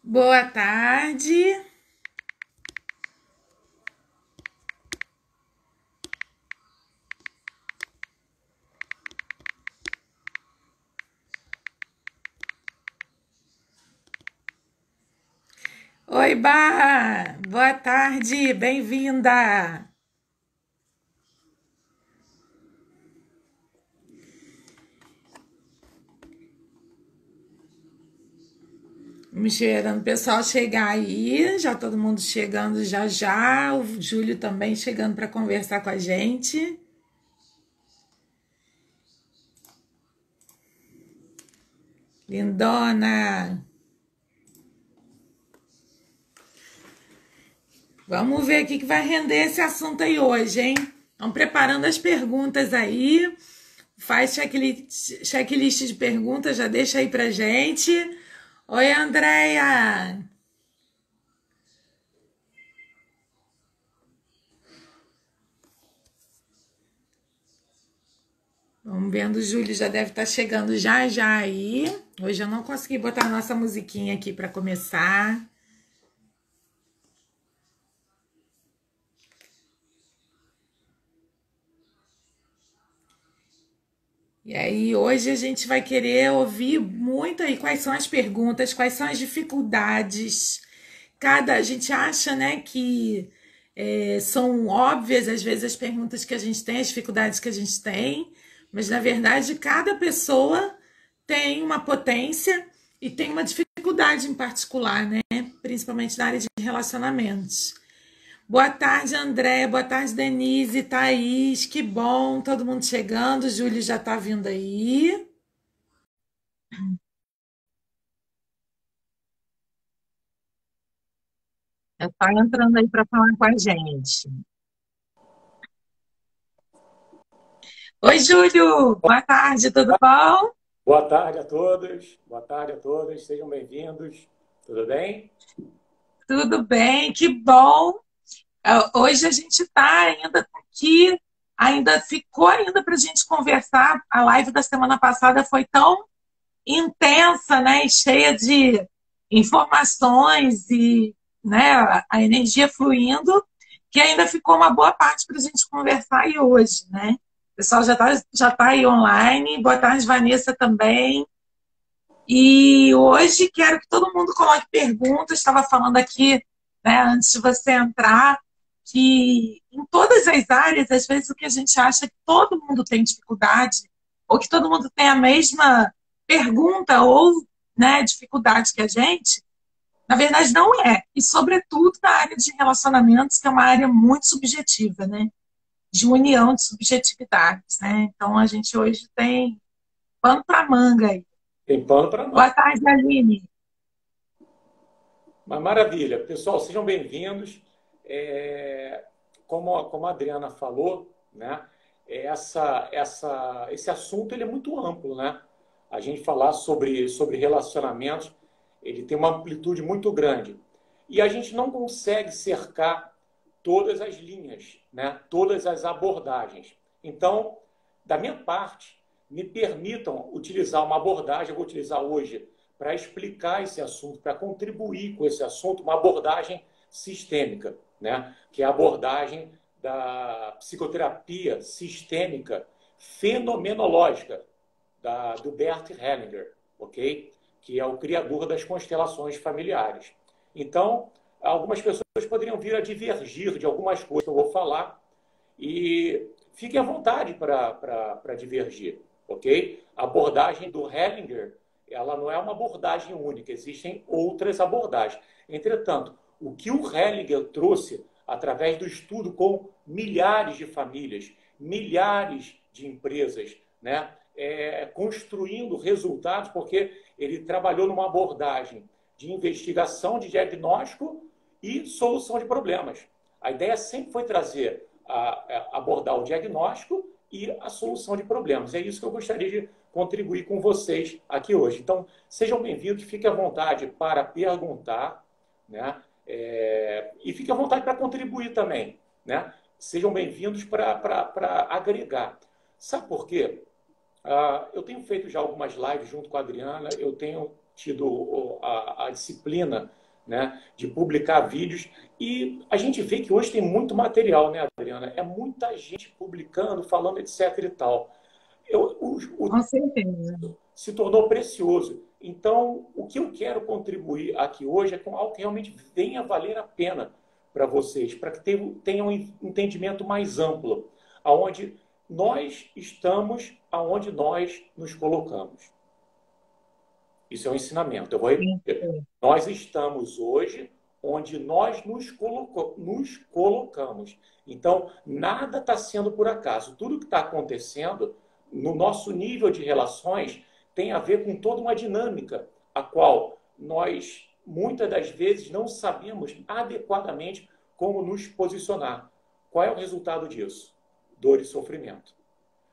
Boa tarde. Oi, Barra. Boa tarde, bem-vinda. Vamos esperando o pessoal chegar aí, já todo mundo chegando já já, o Júlio também chegando para conversar com a gente. Lindona. Vamos ver o que vai render esse assunto aí hoje, hein? Vamos preparando as perguntas aí. Faz checklist de perguntas, já deixa aí pra gente. Oi, Andréia. Vamos vendo, o Júlio já deve estar chegando já já aí. Hoje eu não consegui botar a nossa musiquinha aqui para começar. E aí, hoje a gente vai querer ouvir muito aí quais são as perguntas, quais são as dificuldades. A gente acha, né, que são óbvias às vezes as perguntas que a gente tem, as dificuldades que a gente tem, mas na verdade cada pessoa tem uma potência e tem uma dificuldade em particular, né? Principalmente na área de relacionamentos. Boa tarde, André. Boa tarde, Denise, Thaís. Que bom, todo mundo chegando. O Júlio já está vindo aí. Está entrando aí para falar com a gente. Oi, Júlio. Boa tarde, tudo bom? Boa tarde a todos, boa tarde a todas, sejam bem-vindos, tudo bem? Tudo bem, que bom. Hoje a gente está ainda aqui, ainda ficou ainda para a gente conversar. A live da semana passada foi tão intensa, né, e cheia de informações e, né, a energia fluindo, que ainda ficou uma boa parte para a gente conversar aí hoje, né? O pessoal já tá aí online. Boa tarde, Vanessa, também. E hoje quero que todo mundo coloque perguntas. Estava falando aqui, né, antes de você entrar, que em todas as áreas, às vezes o que a gente acha é que todo mundo tem dificuldade, ou que todo mundo tem a mesma pergunta ou, né, dificuldade que a gente, na verdade não é. E sobretudo na área de relacionamentos, que é uma área muito subjetiva, né? De união de subjetividades, né? Então a gente hoje tem pano para manga aí. Tem pano para Boa manga. tarde, Aline. Mas maravilha, pessoal, sejam bem-vindos. Como a Adriana falou, né, esse assunto ele é muito amplo, né? A gente falar sobre relacionamentos, ele tem uma amplitude muito grande. E a gente não consegue cercar todas as linhas, né? Todas as abordagens. Então, da minha parte, me permitam utilizar uma abordagem, eu vou utilizar hoje para explicar esse assunto, para contribuir com esse assunto, uma abordagem sistêmica, né? Que é a abordagem da psicoterapia sistêmica fenomenológica do Bert Hellinger, ok? Que é o criador das constelações familiares. Então, algumas pessoas poderiam vir a divergir de algumas coisas que eu vou falar e fiquem à vontade para divergir, ok? A abordagem do Hellinger, ela não é uma abordagem única, existem outras abordagens. Entretanto, o que o Hellinger trouxe através do estudo com milhares de famílias, milhares de empresas, né? Construindo resultados, porque ele trabalhou numa abordagem de investigação, de diagnóstico e solução de problemas. A ideia sempre foi trazer, abordar o diagnóstico e a solução de problemas. É isso que eu gostaria de contribuir com vocês aqui hoje. Então, sejam bem-vindos, fiquem à vontade para perguntar, né? E fiquem à vontade para contribuir também, né? Sejam bem-vindos para agregar. Sabe por quê? Eu tenho feito já algumas lives junto com a Adriana, eu tenho tido a disciplina, né, de publicar vídeos. E a gente vê que hoje tem muito material, né, Adriana? É muita gente publicando, falando, etc. e tal. O Com certeza. se tornou precioso. Então, o que eu quero contribuir aqui hoje é com algo que realmente venha valer a pena para vocês, para que tenham um entendimento mais amplo, aonde nós estamos, aonde nós nos colocamos. Isso é um ensinamento. Eu vou repetir. Nós estamos hoje onde nós nos colocamos. Então, nada está sendo por acaso. Tudo que está acontecendo no nosso nível de relações tem a ver com toda uma dinâmica, a qual nós, muitas das vezes, não sabemos adequadamente como nos posicionar. Qual é o resultado disso? Dor e sofrimento.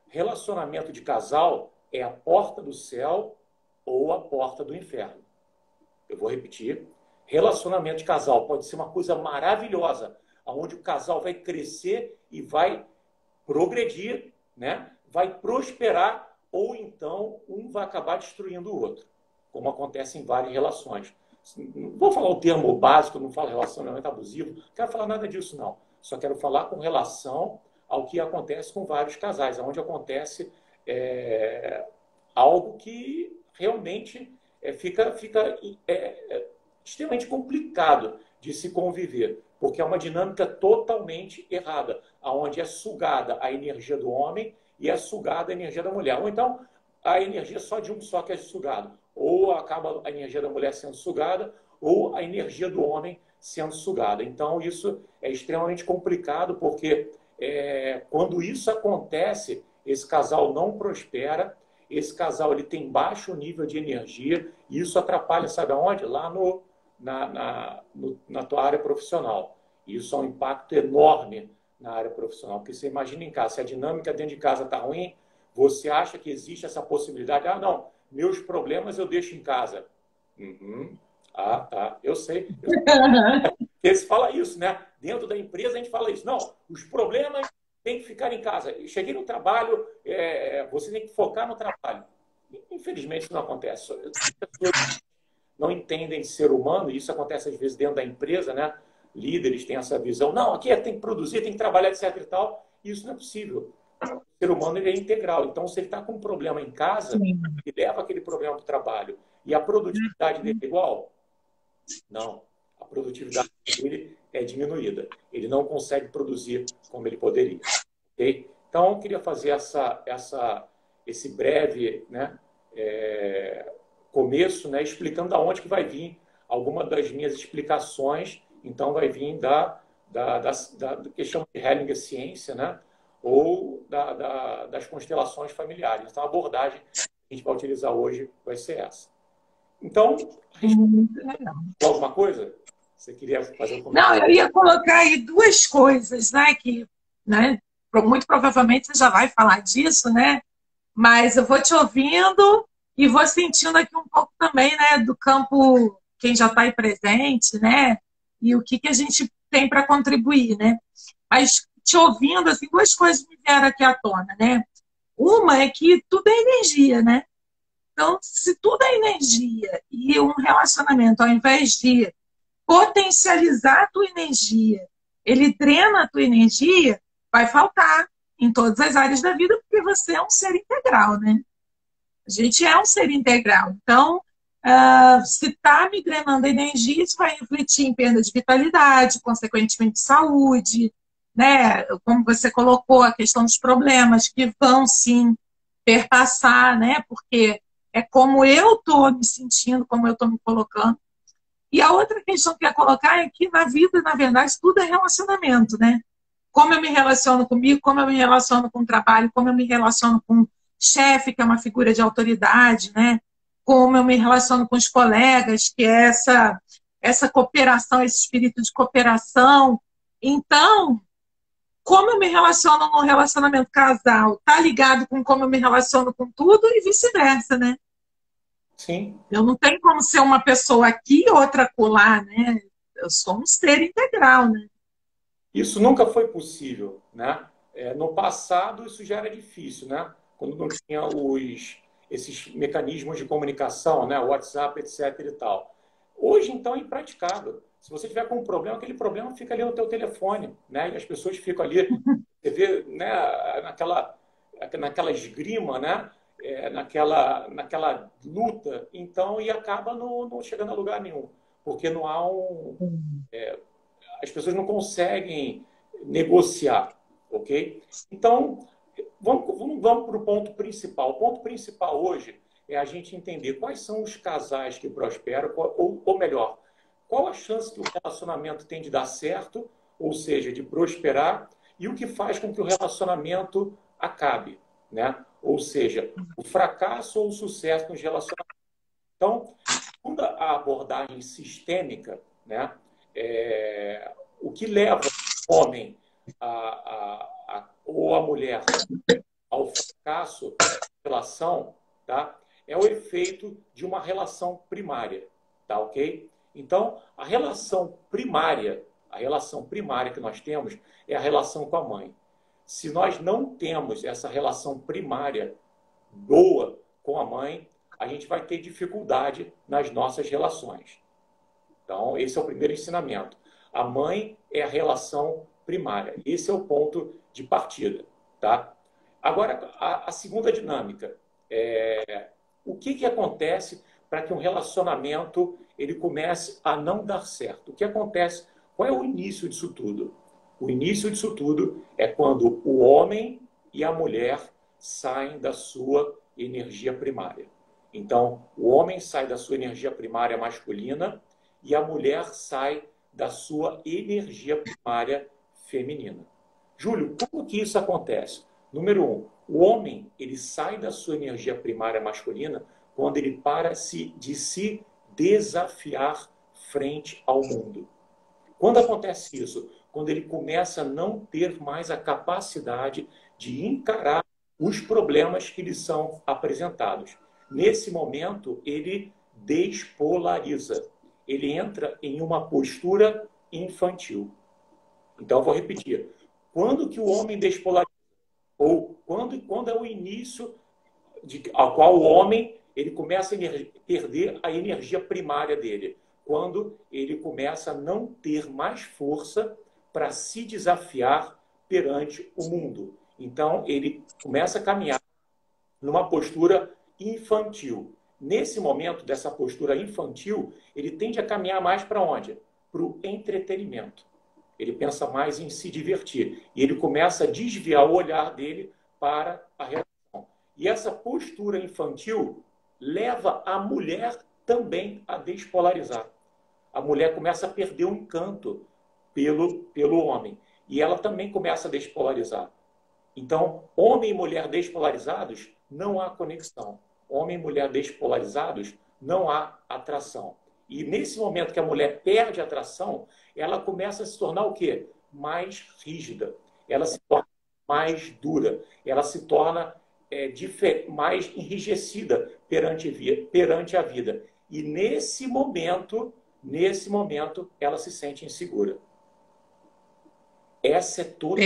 Relacionamento de casal é a porta do céu ou a porta do inferno. Eu vou repetir. Relacionamento de casal pode ser uma coisa maravilhosa, onde o casal vai crescer e vai progredir, né? Vai prosperar, ou então um vai acabar destruindo o outro, como acontece em várias relações. Não vou falar o termo básico, não falo relacionamento abusivo, não quero falar nada disso, não. Só quero falar com relação ao que acontece com vários casais, onde acontece algo que realmente fica extremamente complicado de se conviver, porque é uma dinâmica totalmente errada, onde é sugada a energia do homem e é sugada a energia da mulher. Ou então, a energia só de um só que é sugado. Ou acaba a energia da mulher sendo sugada, ou a energia do homem sendo sugada. Então, isso é extremamente complicado, porque quando isso acontece, esse casal não prospera, esse casal ele tem baixo nível de energia, e isso atrapalha, sabe aonde? Lá na tua área profissional. Isso é um impacto enorme na área profissional, porque você imagina em casa, se a dinâmica dentro de casa está ruim, você acha que existe essa possibilidade, não, meus problemas eu deixo em casa. Uhum. Ah, tá, eu sei. Porque se fala isso, né? Dentro da empresa a gente fala isso. Não, os problemas têm que ficar em casa. Cheguei no trabalho, você tem que focar no trabalho. Infelizmente isso não acontece. As pessoas não entendem ser humano, e isso acontece às vezes dentro da empresa, né? Líderes têm essa visão, não, aqui tem que produzir, tem que trabalhar, etc e tal. E isso não é possível. O ser humano ele é integral. Então, se ele está com um problema em casa, Sim. ele leva aquele problema para o trabalho. E a produtividade dele é igual? Não. A produtividade dele é diminuída. Ele não consegue produzir como ele poderia. Okay? Então, eu queria fazer esse breve, né, começo, né, explicando da onde que vai vir alguma das minhas explicações. Então, vai vir da que chama de Hellinger ciência, né, ou das constelações familiares. Então, a abordagem que a gente vai utilizar hoje vai ser essa. Então, alguma coisa? Você queria fazer um comentário? Não, eu ia colocar aí duas coisas, né? Que, né, muito provavelmente você já vai falar disso, né? Mas eu vou te ouvindo e vou sentindo aqui um pouco também, né, do campo, quem já está aí presente, né? E o que a gente tem para contribuir, né? Mas te ouvindo, assim, duas coisas me vieram aqui à tona, né? Uma é que tudo é energia, né? Então, se tudo é energia e um relacionamento, ao invés de potencializar a tua energia, ele drena a tua energia, vai faltar em todas as áreas da vida, porque você é um ser integral, né? A gente é um ser integral. Então, se está me drenando energia, isso vai refletir em perda de vitalidade, consequentemente de saúde, né? Como você colocou, a questão dos problemas que vão, sim, perpassar, né? Porque é como eu estou me sentindo, como eu estou me colocando. E a outra questão que eu ia colocar é que na vida, na verdade, tudo é relacionamento, né? Como eu me relaciono comigo, como eu me relaciono com o trabalho, como eu me relaciono com o chefe, que é uma figura de autoridade, né? Como eu me relaciono com os colegas, que é essa cooperação, esse espírito de cooperação. Então, como eu me relaciono num relacionamento casal, tá ligado com como eu me relaciono com tudo e vice-versa, né? Sim. Eu não tenho como ser uma pessoa aqui e outra acolá, né? Eu sou um ser integral, né? Isso nunca foi possível, né? No passado, isso já era difícil, né? Quando não tinha os esses mecanismos de comunicação, né? WhatsApp, etc. e tal. Hoje, então, é impraticável. Se você tiver com um problema, aquele problema fica ali no teu telefone, né? E as pessoas ficam ali, você vê, né? naquela esgrima, né? Naquela luta, então, e acaba não chegando a lugar nenhum, porque não há as pessoas não conseguem negociar, ok? Então, vamos para o ponto principal. O ponto principal hoje é a gente entender quais são os casais que prosperam, ou melhor, qual a chance que o relacionamento tem de dar certo, ou seja, de prosperar, e o que faz com que o relacionamento acabe, né? Ou seja, o fracasso ou o sucesso nos relacionamentos. Então, toda a abordagem sistêmica, né, o que leva o homem ou a mulher ao fracasso da relação, tá, é o efeito de uma relação primária, tá, ok? Então, a relação primária que nós temos é a relação com a mãe. Se nós não temos essa relação primária boa com a mãe, a gente vai ter dificuldade nas nossas relações. Então, esse é o primeiro ensinamento. A mãe é a relação primária. Esse é o ponto de partida, tá? Agora, a segunda dinâmica. O que acontece para que um relacionamento ele comece a não dar certo? O que acontece? Qual é o início disso tudo? O início disso tudo é quando o homem e a mulher saem da sua energia primária. Então, o homem sai da sua energia primária masculina e a mulher sai da sua energia primária feminina. Júlio, como que isso acontece? Número 1, o homem ele sai da sua energia primária masculina quando ele para de se desafiar frente ao mundo. Quando acontece isso? Quando ele começa a não ter mais a capacidade de encarar os problemas que lhe são apresentados. Nesse momento, ele despolariza. Ele entra em uma postura infantil. Então, eu vou repetir. Quando que o homem despolariza? Ou quando é o início ao qual o homem ele começa a perder a energia primária dele? Quando ele começa a não ter mais força para se desafiar perante o mundo. Então, ele começa a caminhar numa postura infantil. Nesse momento dessa postura infantil, ele tende a caminhar mais para onde? Para o entretenimento. Ele pensa mais em se divertir. E ele começa a desviar o olhar dele para a relação. E essa postura infantil leva a mulher também a despolarizar. A mulher começa a perder o encanto pelo homem. E ela também começa a despolarizar. Então, homem e mulher despolarizados, não há conexão. Homem e mulher despolarizados, não há atração. E nesse momento que a mulher perde a atração, ela começa a se tornar o quê? Mais rígida. Ela se torna mais dura. Ela se torna mais enrijecida perante a vida. E nesse momento, ela se sente insegura. Essa é toda...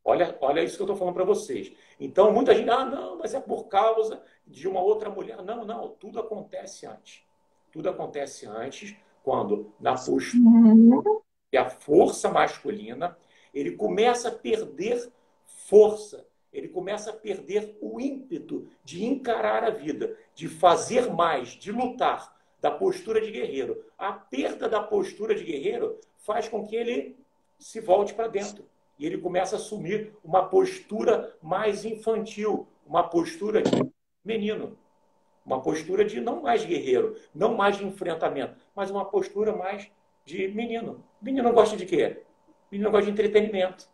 Olha isso que eu estou falando para vocês. Então, muita gente, não, mas é por causa de uma outra mulher. Não, tudo acontece antes. Tudo acontece antes, quando na postura e a força masculina, ele começa a perder força, ele começa a perder o ímpeto de encarar a vida, de fazer mais, de lutar, da postura de guerreiro. A perda da postura de guerreiro faz com que ele se volte para dentro. E ele começa a assumir uma postura mais infantil, uma postura de menino, uma postura de não mais guerreiro, não mais de enfrentamento, mas uma postura mais de menino. Menino gosta de quê? Menino gosta de entretenimento,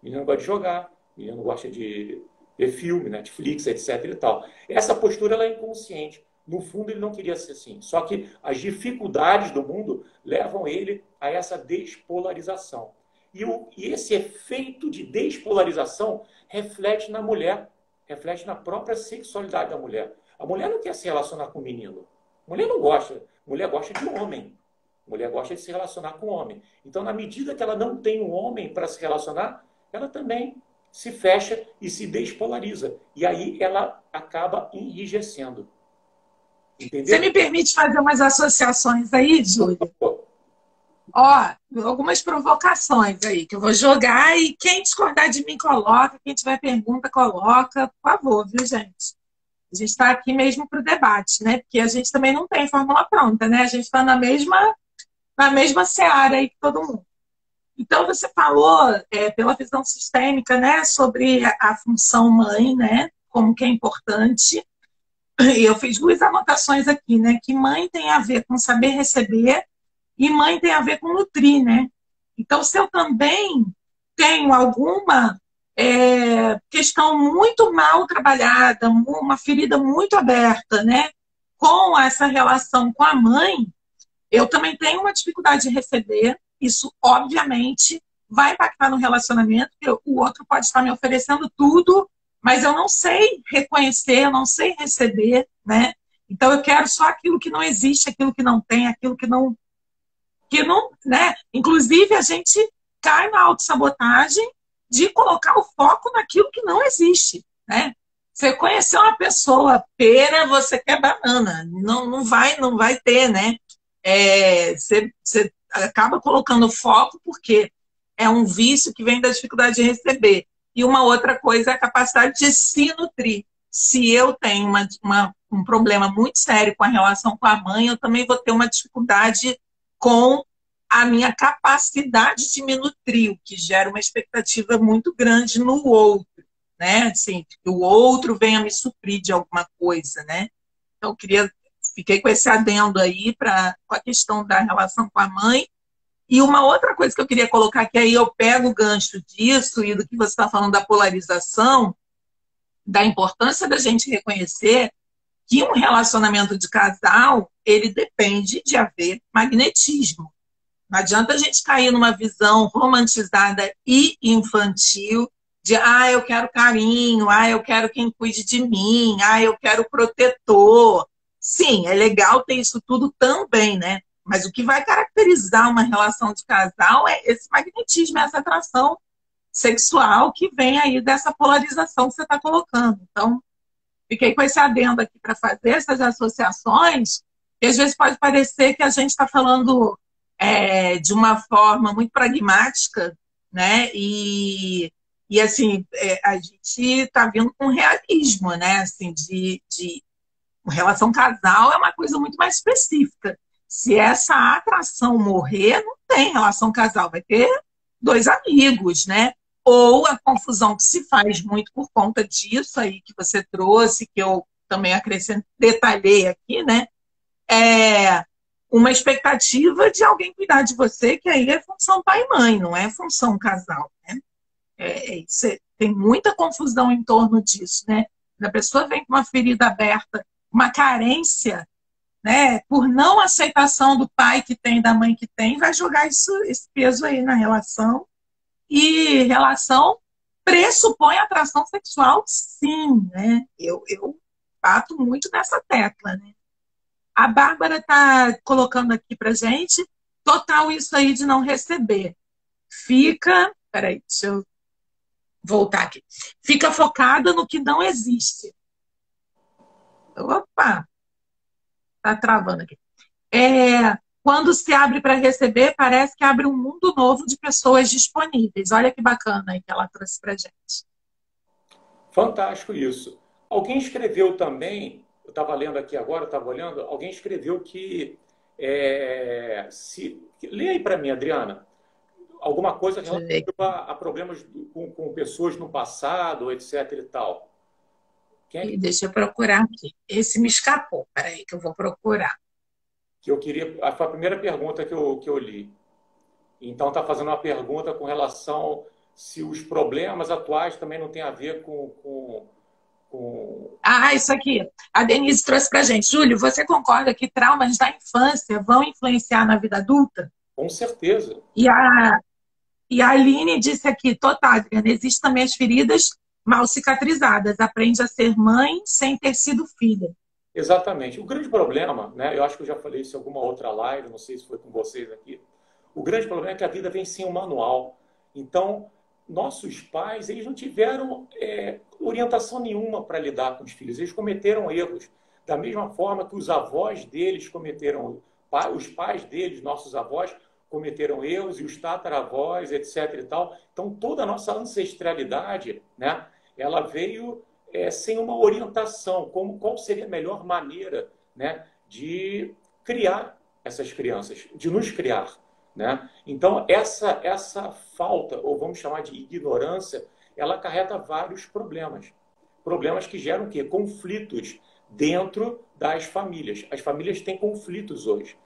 menino gosta de jogar, menino gosta de ver filme, Netflix, etc. e tal. Essa postura ela é inconsciente. No fundo, ele não queria ser assim. Só que as dificuldades do mundo levam ele a essa despolarização. E esse efeito de despolarização reflete na mulher, reflete na própria sexualidade da mulher. A mulher não quer se relacionar com o menino. A mulher não gosta. A mulher gosta de homem. A mulher gosta de se relacionar com homem. Então, na medida que ela não tem um homem para se relacionar, ela também se fecha e se despolariza. E aí ela acaba enrijecendo. Você Entendeu? me permite fazer umas associações aí, Júlia? Ó, algumas provocações aí que eu vou jogar e quem discordar de mim coloca, quem tiver pergunta coloca, por favor, viu, gente? A gente está aqui mesmo para o debate, né? Porque a gente também não tem fórmula pronta, né? A gente está na mesma seara aí que todo mundo. Então, você falou, pela visão sistêmica, né, sobre a função mãe, né, como que é importante. E eu fiz duas anotações aqui, né, que mãe tem a ver com saber receber e mãe tem a ver com nutrir, né? Então, se eu também tenho alguma questão muito mal trabalhada, uma ferida muito aberta, né, com essa relação com a mãe, eu também tenho uma dificuldade de receber. Isso, obviamente, vai impactar no relacionamento, porque o outro pode estar me oferecendo tudo, mas eu não sei reconhecer, eu não sei receber, né? Então, eu quero só aquilo que não existe, aquilo que não tem, aquilo que não, né? Inclusive, a gente cai na autossabotagem de colocar o foco naquilo que não existe, né? Você conheceu uma pessoa pera, você quer banana. Não, não vai ter, né? Você acaba colocando foco porque é um vício que vem da dificuldade de receber. E uma outra coisa é a capacidade de se nutrir. Se eu tenho um problema muito sério com a relação com a mãe, eu também vou ter uma dificuldade com a minha capacidade de me nutrir, o que gera uma expectativa muito grande no outro, né? Assim, que o outro venha me suprir de alguma coisa, né? Então, fiquei com esse adendo aí com a questão da relação com a mãe. E uma outra coisa que eu queria colocar, que aí eu pego o gancho disso e do que você está falando da polarização, da importância da gente reconhecer que um relacionamento de casal, ele depende de haver magnetismo. Não adianta a gente cair numa visão romantizada e infantil de, eu quero carinho, eu quero quem cuide de mim, eu quero protetor. Sim, é legal ter isso tudo também, né? Mas o que vai caracterizar uma relação de casal é esse magnetismo, essa atração sexual que vem aí dessa polarização que você está colocando. Então, fiquei com esse adendo aqui para fazer essas associações, que às vezes pode parecer que a gente está falando de uma forma muito pragmática, né? E assim, a gente está vindo com realismo, né? Assim, de relação casal é uma coisa muito mais específica. Se essa atração morrer, não tem relação casal, vai ter dois amigos, né? Ou a confusão que se faz muito por conta disso aí que você trouxe, que eu também detalhei aqui, né? É uma expectativa de alguém cuidar de você, que aí é função pai e mãe, não é função casal, né? Tem muita confusão em torno disso, né? A pessoa vem com uma ferida aberta, uma carência, né? Por não aceitação do pai que tem, da mãe que tem, vai jogar esse peso aí na relação. E relação pressupõe atração sexual, sim, né? Eu bato muito nessa tecla, né? A Bárbara está colocando aqui para gente total isso aí de não receber. Peraí, deixa eu voltar aqui. Fica focada no que não existe. Opa, tá travando aqui. Quando se abre para receber, parece que abre um mundo novo de pessoas disponíveis. Olha que bacana aí que ela trouxe para gente. Fantástico isso. Alguém escreveu também, eu estava lendo aqui agora, estava olhando, alguém escreveu que lê aí para mim, Adriana, alguma coisa relativa a problemas com pessoas no passado, etc e tal. Deixa eu procurar aqui. Esse me escapou. Peraí que eu vou procurar. Que eu queria. Foi a primeira pergunta que eu li. Então está fazendo uma pergunta com relação se os problemas atuais também não têm a ver com... Isso aqui. A Denise trouxe para gente. Júlio, você concorda que traumas da infância vão influenciar na vida adulta? Com certeza. E a Aline disse aqui, total, Adriana, existem também as feridas mal cicatrizadas. Aprende a ser mãe sem ter sido filha. Exatamente. O grande problema, né, eu acho que eu já falei isso em alguma outra live, não sei se foi com vocês aqui, o grande problema é que a vida vem sem um manual. Então, nossos pais, eles não tiveram orientação nenhuma para lidar com os filhos. Eles cometeram erros. Da mesma forma que os avós deles cometeram, os pais deles, nossos avós, cometeram erros, e os tataravós, etc. e tal. Então, toda a nossa ancestralidade, né, ela veio sem uma orientação, qual seria a melhor maneira, né, de criar essas crianças, de nos criar. Né? Então, essa falta, ou vamos chamar de ignorância, ela acarreta vários problemas. Problemas que geram o quê? Conflitos dentro das famílias. As famílias têm conflitos hoje.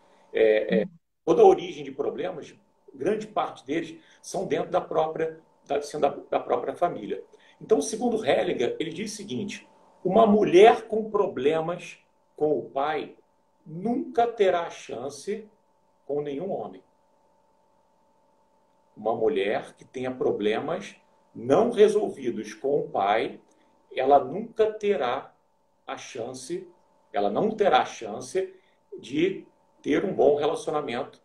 Toda a origem de problemas, grande parte deles, são dentro da própria família. Então, segundo Hellinger, ele diz o seguinte: uma mulher com problemas com o pai nunca terá chance com nenhum homem. Uma mulher que tenha problemas não resolvidos com o pai, ela nunca terá a chance, ela não terá a chance de ter um bom relacionamento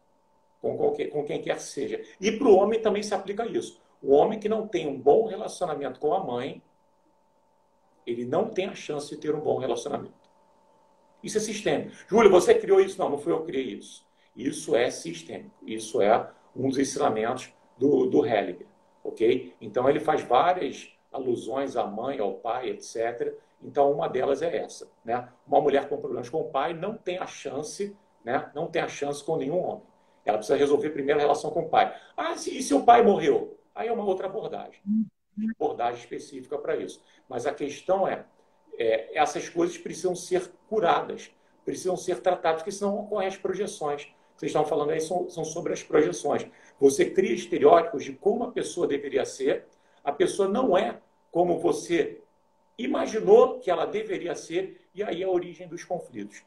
com quem quer que seja. E para o homem também se aplica isso. O homem que não tem um bom relacionamento com a mãe, ele não tem a chance de ter um bom relacionamento. Isso é sistêmico. Júlio, você criou isso? Não, não fui eu que criei isso. Isso é sistêmico. Isso é um dos ensinamentos do Hellinger, ok? Então, ele faz várias alusões à mãe, ao pai, etc. Então, uma delas é essa, né? Uma mulher com problemas com o pai não tem a chance, né? Não tem a chance com nenhum homem. Ela precisa resolver primeiro a relação com o pai. E seu pai morreu? Aí é uma outra abordagem específica para isso. Mas a questão essas coisas precisam ser curadas, precisam ser tratadas, porque senão ocorrem as projeções. Vocês estão falando aí são sobre as projeções. Você cria estereótipos de como a pessoa deveria ser, a pessoa não é como você imaginou que ela deveria ser, e aí é a origem dos conflitos.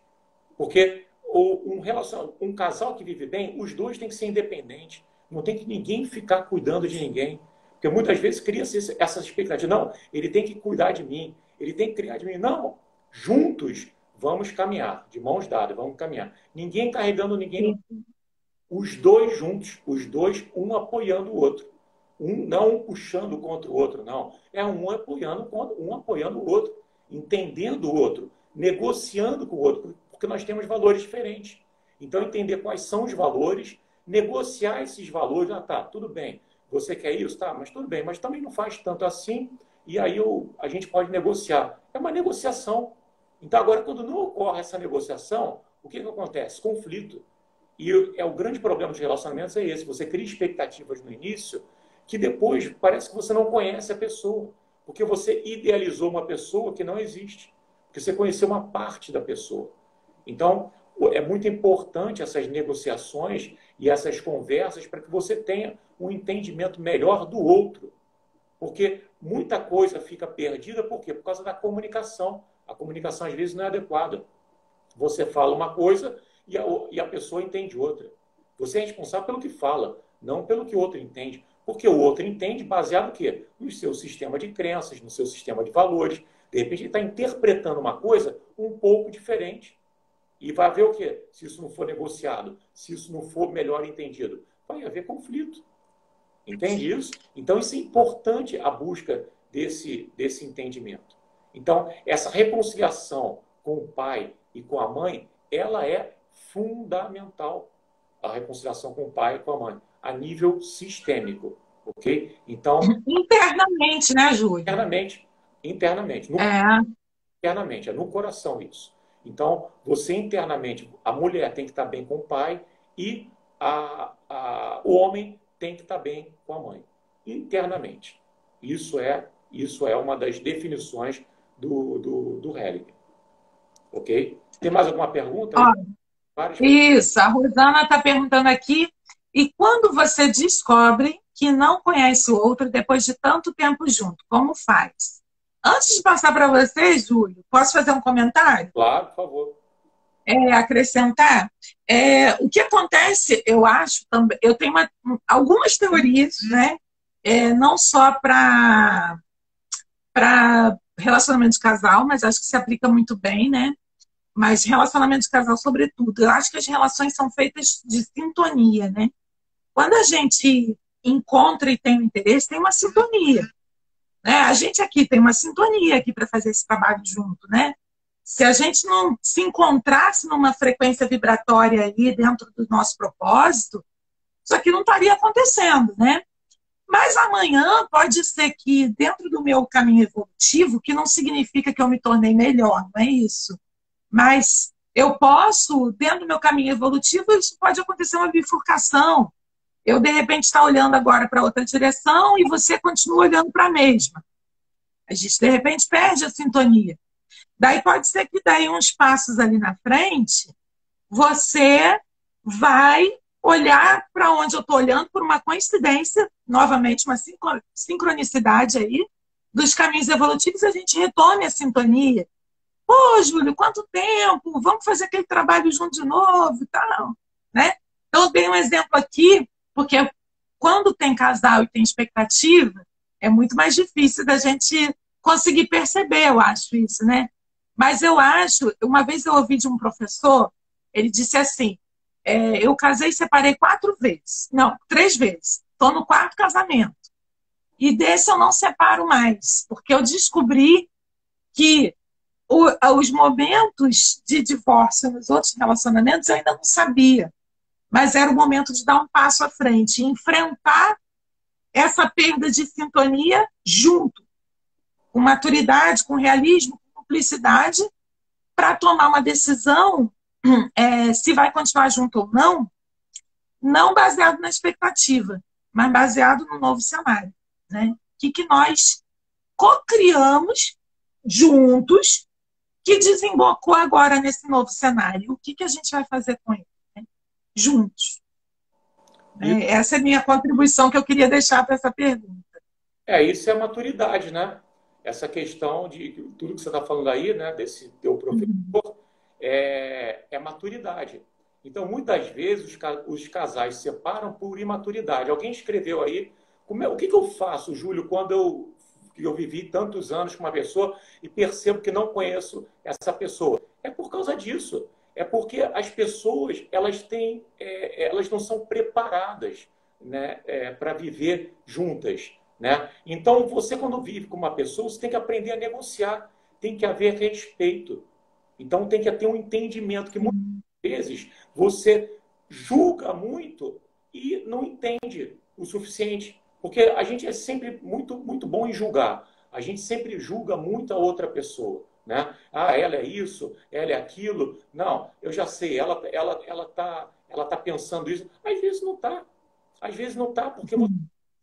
Porque um casal que vive bem, os dois têm que ser independentes, não tem que ninguém ficar cuidando de ninguém. Porque muitas vezes cria-se essa expectativa. Não, ele tem que cuidar de mim, ele tem que criar de mim. Não, juntos vamos caminhar, de mãos dadas, vamos caminhar. Ninguém carregando ninguém. Os dois juntos, os dois, um apoiando o outro. Não um puxando contra o outro, não. É um apoiando o outro, entendendo o outro, negociando com o outro, porque nós temos valores diferentes. Então, entender quais são os valores, negociar esses valores. Tá, tudo bem. Você quer isso? Tá, mas tudo bem. Mas também não faz tanto assim, e aí a gente pode negociar. É uma negociação. Então, agora, quando não ocorre essa negociação, o que acontece? Conflito. E o grande problema dos relacionamentos é esse. Você cria expectativas no início que depois parece que você não conhece a pessoa. Porque você idealizou uma pessoa que não existe. Porque você conheceu uma parte da pessoa. Então, é muito importante essas negociações e essas conversas para que você tenha um entendimento melhor do outro. Porque muita coisa fica perdida, por quê? Por causa da comunicação. A comunicação, às vezes, não é adequada. Você fala uma coisa e a pessoa entende outra. Você é responsável pelo que fala, não pelo que o outro entende. Porque o outro entende baseado no quê? No seu sistema de crenças, no seu sistema de valores. De repente, ele está interpretando uma coisa um pouco diferente. E vai haver o quê? Se isso não for negociado, se isso não for melhor entendido, vai haver conflito. Entende isso? Então, isso é importante, a busca desse entendimento. Então, essa reconciliação com o pai e com a mãe, ela é fundamental. A reconciliação com o pai e com a mãe, a nível sistêmico. Ok? Então, internamente, né, Júlio? Internamente. Internamente, é no coração isso. Então, você internamente, a mulher tem que estar bem com o pai e o homem tem que estar bem com a mãe. Internamente. Isso é uma das definições do Hellinger. Ok? Tem mais alguma pergunta? Isso, a Rosana está perguntando aqui. E quando você descobre que não conhece o outro depois de tanto tempo junto, como faz? Antes de passar para você, Júlio, posso fazer um comentário? Claro, por favor. Acrescentar? O que acontece, eu acho, também, eu tenho algumas teorias, né? Não só para relacionamento de casal, mas acho que se aplica muito bem, né? Mas relacionamento de casal, sobretudo. Eu acho que as relações são feitas de sintonia, né? Quando a gente encontra e tem um interesse, tem uma sintonia, né? A gente aqui tem uma sintonia aqui para fazer esse trabalho junto, né? Se a gente não se encontrasse numa frequência vibratória aí dentro do nosso propósito, isso aqui não estaria acontecendo, né? Mas amanhã pode ser que dentro do meu caminho evolutivo, que não significa que eu me tornei melhor, não é isso. Mas eu posso, dentro do meu caminho evolutivo, isso pode acontecer uma bifurcação. Eu, de repente, estar olhando agora para outra direção e você continua olhando para a mesma. A gente, de repente, perde a sintonia. Daí pode ser que daí uns passos ali na frente, você vai olhar para onde eu estou olhando por uma coincidência, novamente uma sincronicidade aí, dos caminhos evolutivos, a gente retome a sintonia. Pô, Júlio, quanto tempo? Vamos fazer aquele trabalho junto de novo e tal, né? Então, eu dei um exemplo aqui, porque quando tem casal e tem expectativa, é muito mais difícil da gente conseguir perceber, eu acho isso, né? Mas eu acho, uma vez eu ouvi de um professor, ele disse assim, eu casei e separei 4 vezes, não, 3 vezes, estou no 4º casamento. E desse eu não separo mais, porque eu descobri que os momentos de divórcio nos outros relacionamentos eu ainda não sabia. Mas era o momento de dar um passo à frente, enfrentar essa perda de sintonia junto, com maturidade, com realismo, com cumplicidade, para tomar uma decisão se vai continuar junto ou não, não baseado na expectativa, mas baseado no novo cenário. Né? O que nós co-criamos juntos que desembocou agora nesse novo cenário? O que a gente vai fazer com ele? Né? Juntos. Essa é a minha contribuição que eu queria deixar para essa pergunta. Isso é maturidade, né? Essa questão de tudo que você está falando aí, né? Desse teu professor, é maturidade. Então, muitas vezes, os casais se separam por imaturidade. Alguém escreveu aí, o que eu faço, Júlio, quando eu vivi tantos anos com uma pessoa e percebo que não conheço essa pessoa? É por causa disso. É porque as pessoas, elas não são preparadas, né, para viver juntas. Né? Então, você, quando vive com uma pessoa, você tem que aprender a negociar, tem que haver respeito. Então, tem que ter um entendimento, que muitas vezes você julga muito e não entende o suficiente. Porque a gente é sempre muito, muito bom em julgar. A gente sempre julga muito a outra pessoa. Né? Ah, ela é isso, ela é aquilo. Não, eu já sei, ela tá pensando isso. Às vezes não está. Às vezes não está, porque você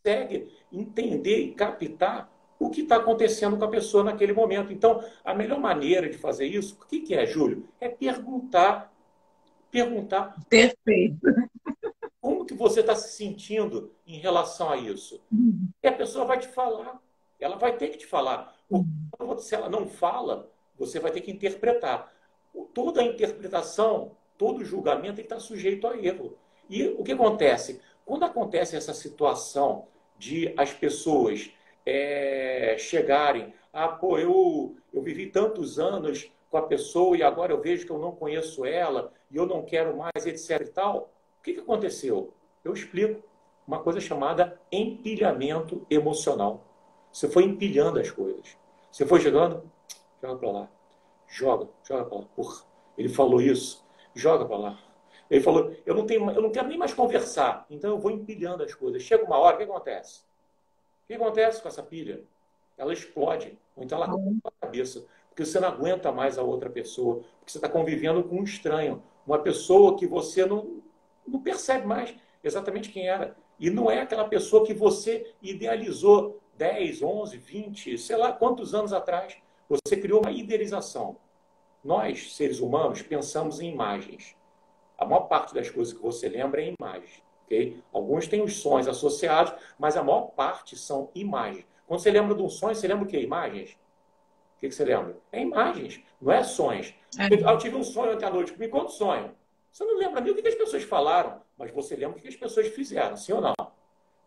consegue entender e captar o que está acontecendo com a pessoa naquele momento. Então, a melhor maneira de fazer isso, o que é, Júlio? É perguntar. Perguntar. Perfeito. Como que você está se sentindo em relação a isso? E a pessoa vai te falar. Ela vai ter que te falar. Porque se ela não fala, você vai ter que interpretar. Toda a interpretação, todo julgamento tem que estar sujeito a erro. E o que acontece? Quando acontece essa situação de as pessoas chegarem, pô, eu vivi tantos anos com a pessoa e agora eu vejo que eu não conheço ela e eu não quero mais, etc e tal. O que aconteceu? Eu explico. Uma coisa chamada empilhamento emocional. Você foi empilhando as coisas. Você foi jogando, joga para lá. Joga para lá. Porra, ele falou isso, joga para lá. Ele falou, eu não quero nem mais conversar, então eu vou empilhando as coisas. Chega uma hora, o que acontece? O que acontece com essa pilha? Ela explode, ou então ela cai na cabeça, porque você não aguenta mais a outra pessoa, porque você está convivendo com um estranho, uma pessoa que você não percebe mais exatamente quem era. E não é aquela pessoa que você idealizou 10, 11, 20, sei lá quantos anos atrás. Você criou uma idealização. Nós, seres humanos, pensamos em imagens. A maior parte das coisas que você lembra é imagem. Okay? Alguns têm os sonhos associados, mas a maior parte são imagens. Quando você lembra de um sonho, você lembra o quê? Imagens. O que você lembra? É imagens, não é sonhos. Eu tive um sonho ontem à noite. Me conta o sonho. Você não lembra nem o que as pessoas falaram, mas você lembra o que as pessoas fizeram, sim ou não?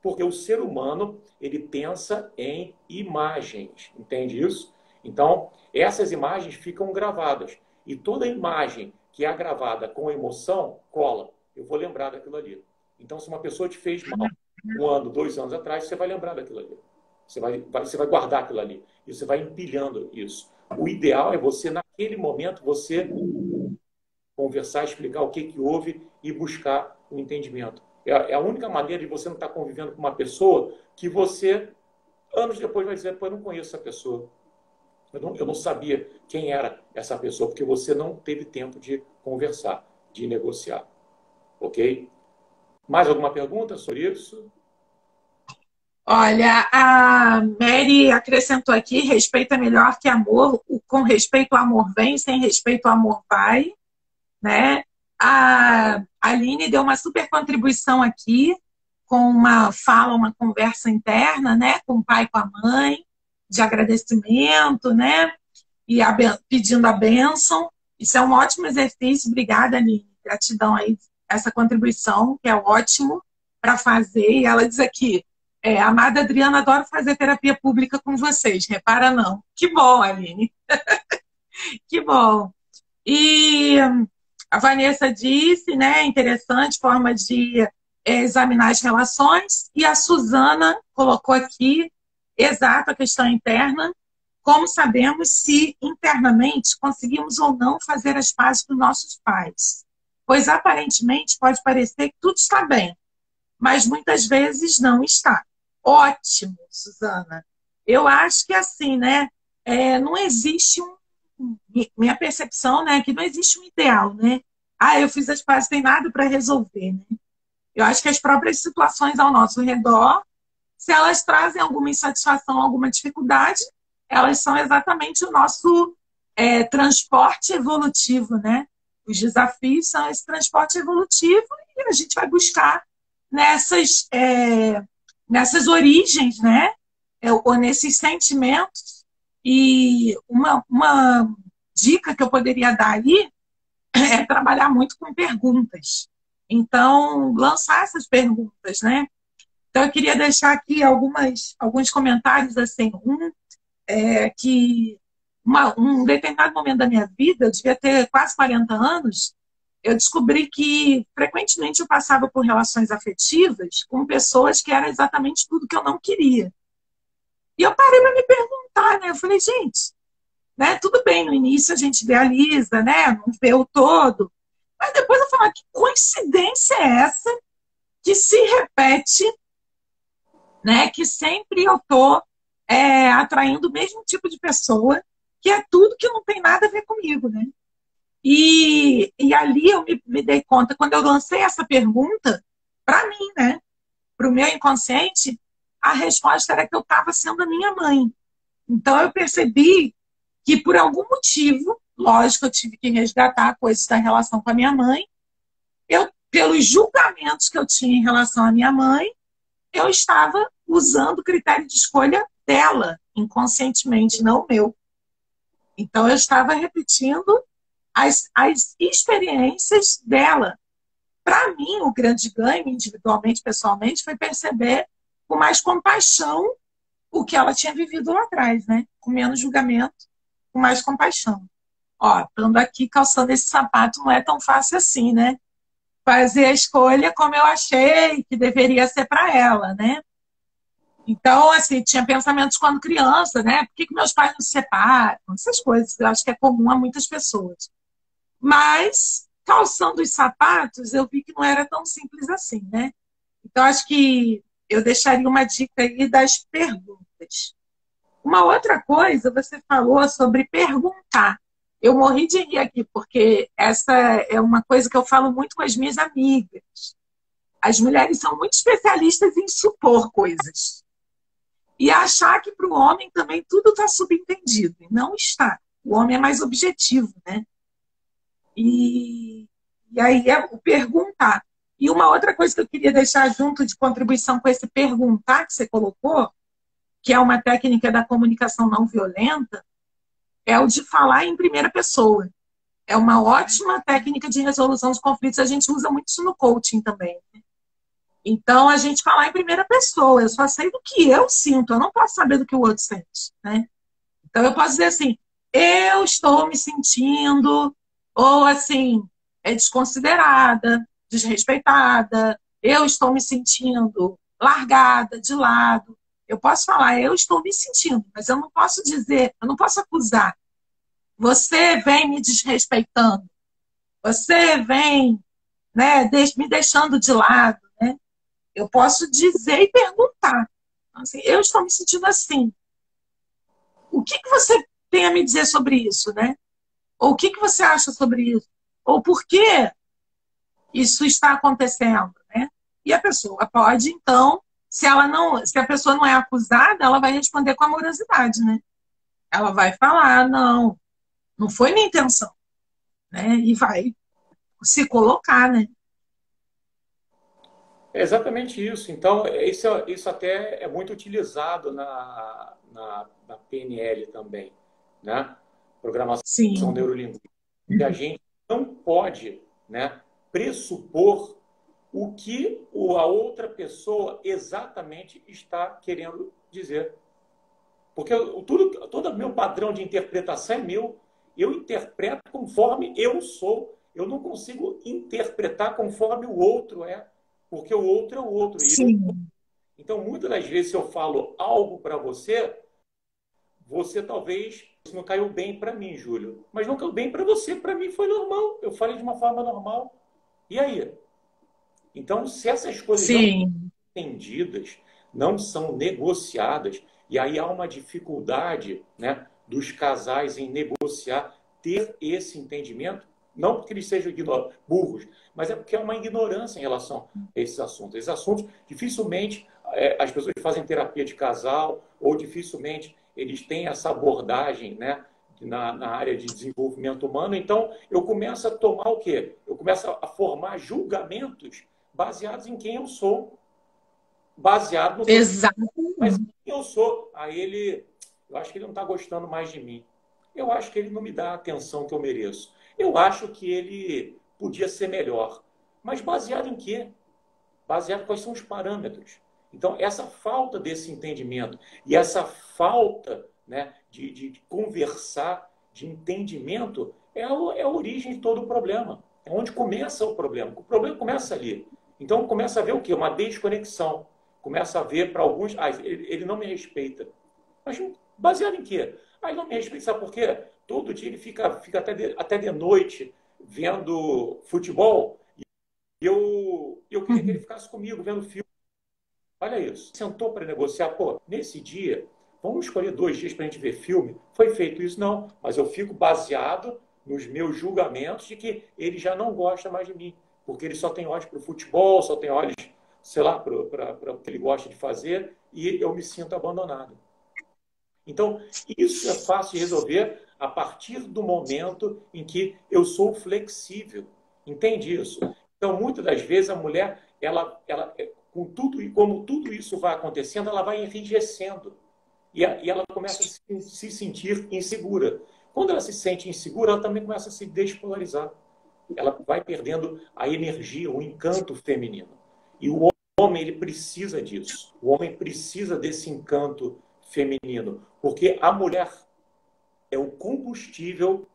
Porque o ser humano, ele pensa em imagens. Entende isso? Então, essas imagens ficam gravadas. E toda imagem que é gravada com emoção, cola. Eu vou lembrar daquilo ali. Então, se uma pessoa te fez mal, um ano, 2 anos atrás, você vai lembrar daquilo ali. Você vai guardar aquilo ali. E você vai empilhando isso. O ideal é você, naquele momento, você conversar, explicar o que, que houve e buscar o entendimento. É a única maneira de você não estar convivendo com uma pessoa que você, anos depois, vai dizer, pô, eu não conheço essa pessoa. Eu não sabia quem era essa pessoa, porque você não teve tempo de conversar, de negociar. Ok? Mais alguma pergunta sobre isso? Olha, a Mary acrescentou aqui: respeito é melhor que amor. Com respeito, o amor vem, sem respeito, o amor vai. Né? A Aline deu uma super contribuição aqui, com uma fala, uma conversa interna, né? Com o pai e com a mãe, de agradecimento, né? E pedindo a bênção. Isso é um ótimo exercício. Obrigada, Aline. Gratidão aí, essa contribuição, que é ótimo para fazer. E ela diz aqui: amada Adriana, adoro fazer terapia pública com vocês. Repara, não. Que bom, Aline. Que bom. E a Vanessa disse, né, interessante forma de examinar as relações. E a Suzana colocou aqui, exato, a questão interna. Como sabemos se internamente conseguimos ou não fazer as pazes com nossos pais? Pois aparentemente pode parecer que tudo está bem, mas muitas vezes não está. Ótimo, Suzana. Eu acho que assim, né? Não existe minha percepção, né, é que não existe um ideal, né? Eu fiz as pazes, tem nada para resolver, né? Eu acho que as próprias situações ao nosso redor, se elas trazem alguma insatisfação, alguma dificuldade, elas são exatamente o nosso transporte evolutivo, né? Os desafios são esse transporte evolutivo e a gente vai buscar nessas origens, né? Ou nesses sentimentos. E uma dica que eu poderia dar aí é trabalhar muito com perguntas. Então, lançar essas perguntas, né? Então, eu queria deixar aqui alguns comentários, assim. Que um determinado momento da minha vida, eu devia ter quase 40 anos, eu descobri que frequentemente eu passava por relações afetivas com pessoas que eram exatamente tudo que eu não queria. E eu parei para me perguntar, né? Eu falei, gente, né, tudo bem, no início a gente idealiza, né? Não vê o todo. Mas depois eu falo, que coincidência é essa que se repete, né? Que sempre eu estou atraindo o mesmo tipo de pessoa, que é tudo que não tem nada a ver comigo, né? E ali eu me dei conta, quando eu lancei essa pergunta, para mim, né? Para o meu inconsciente, a resposta era que eu estava sendo a minha mãe. Então eu percebi que por algum motivo, lógico, eu tive que resgatar coisas da relação com a minha mãe, pelos julgamentos que eu tinha em relação à minha mãe, eu estava usando o critério de escolha dela, inconscientemente, não o meu. Então eu estava repetindo as experiências dela. Para mim, o grande ganho, individualmente, pessoalmente, foi perceber com mais compaixão o que ela tinha vivido lá atrás, né? Com menos julgamento, com mais compaixão. Ó, estando aqui calçando esse sapato não é tão fácil assim, né? Fazer a escolha como eu achei que deveria ser para ela, né? Então, assim, tinha pensamentos quando criança, né? Por que meus pais não se separam? Essas coisas, eu acho que é comum a muitas pessoas. Mas, calçando os sapatos, eu vi que não era tão simples assim, né? Então, acho que eu deixaria uma dica aí das perguntas. Uma outra coisa, você falou sobre perguntar. Eu morri de rir aqui, porque essa é uma coisa que eu falo muito com as minhas amigas. As mulheres são muito especialistas em supor coisas. E achar que para o homem também tudo está subentendido. E não está. O homem é mais objetivo, né? E aí é o perguntar. E uma outra coisa que eu queria deixar junto de contribuição com esse perguntar que você colocou, que é uma técnica da comunicação não violenta, é o de falar em primeira pessoa. É uma ótima técnica de resolução de conflitos. A gente usa muito isso no coaching também. Né? Então, a gente falar em primeira pessoa. Eu só sei do que eu sinto. Eu não posso saber do que o outro sente. Né? Então, eu posso dizer assim, eu estou me sentindo, ou assim, desconsiderada, desrespeitada. Eu estou me sentindo largada, de lado. Eu posso falar, eu estou me sentindo, mas eu não posso dizer, eu não posso acusar. Você vem me desrespeitando, você vem, né, me deixando de lado, né? Eu posso dizer e perguntar. Então, assim, eu estou me sentindo assim. O que você tem a me dizer sobre isso, né? Ou o que você acha sobre isso? Ou por que isso está acontecendo, né? E a pessoa pode, então, se a pessoa não é acusada, ela vai responder com amorosidade, né? Ela vai falar, não, não foi minha intenção, né? E vai se colocar, né? É exatamente isso. Então, isso até é muito utilizado na PNL também, né? Programação Sim, Neurolinguística. E a gente não pode, né, pressupor o que a outra pessoa exatamente está querendo dizer. Porque todo meu padrão de interpretação é meu. Eu interpreto conforme eu sou. Eu não consigo interpretar conforme o outro é. Porque o outro é o outro. sim, Então, muitas das vezes, se eu falo algo para você, você talvez isso não caiu bem para mim, Júlio. Mas não caiu bem para você. Para mim foi normal. Eu falei de uma forma normal. E aí? Então, se essas coisas não são sim, entendidas, não são negociadas, e aí há uma dificuldade, né, dos casais em negociar, ter esse entendimento, não porque eles sejam burros, mas é porque há uma ignorância em relação a esses assuntos. Esses assuntos, dificilmente as pessoas fazem terapia de casal, ou dificilmente eles têm essa abordagem, né, na área de desenvolvimento humano. Então, eu começo a tomar o quê? Eu começo a formar julgamentos baseados em quem eu sou, baseado no que eu exato. mas quem eu sou. Eu acho que ele não está gostando mais de mim. Eu acho que ele não me dá a atenção que eu mereço. Eu acho que ele podia ser melhor. Mas baseado em quê? Baseado em quais são os parâmetros. Então, essa falta desse entendimento e essa falta, né, de conversar, de entendimento, é a origem de todo o problema. É onde começa o problema. O problema começa ali. Então, começa a ver o quê? Uma desconexão. Começa a ver para alguns, ele não me respeita. Mas baseado em quê? Ele não me respeita, sabe por quê? Todo dia ele fica até de noite vendo futebol e eu queria que ele ficasse comigo vendo filme. Olha isso. Sentou para negociar. Pô, nesse dia, vamos escolher 2 dias para a gente ver filme. Foi feito isso? Não. Mas eu fico baseado nos meus julgamentos de que ele já não gosta mais de mim. Porque ele só tem olhos para o futebol, só tem olhos, sei lá, para o que ele gosta de fazer. E eu me sinto abandonado. Então, isso é fácil de resolver a partir do momento em que eu sou flexível. Entende isso? Então, muitas das vezes, a mulher, ela com tudo, como tudo isso vai acontecendo, ela vai enrijecendo. E ela começa a se sentir insegura. Quando ela se sente insegura, ela também começa a se despolarizar. Ela vai perdendo a energia, o encanto feminino. E o homem, ele precisa disso. O homem precisa desse encanto feminino, porque a mulher é o combustível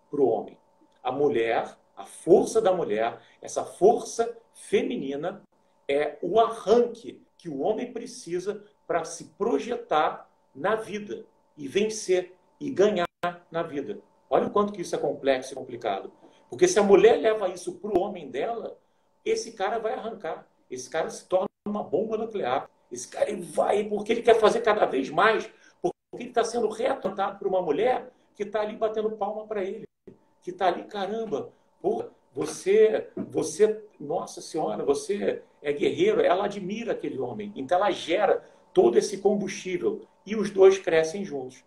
para o homem. A mulher, a força da mulher, essa força feminina é o arranque que o homem precisa para se projetar na vida e vencer e ganhar na vida. Olha o quanto que isso é complexo e complicado. Porque se a mulher leva isso para o homem dela, esse cara vai arrancar. Esse cara se torna uma bomba nuclear. Esse cara ele vai, porque ele quer fazer cada vez mais, porque ele está sendo retratado por uma mulher que está ali batendo palma para ele, que está ali, caramba, pô, nossa senhora, você é guerreiro, ela admira aquele homem. Então ela gera todo esse combustível e os dois crescem juntos.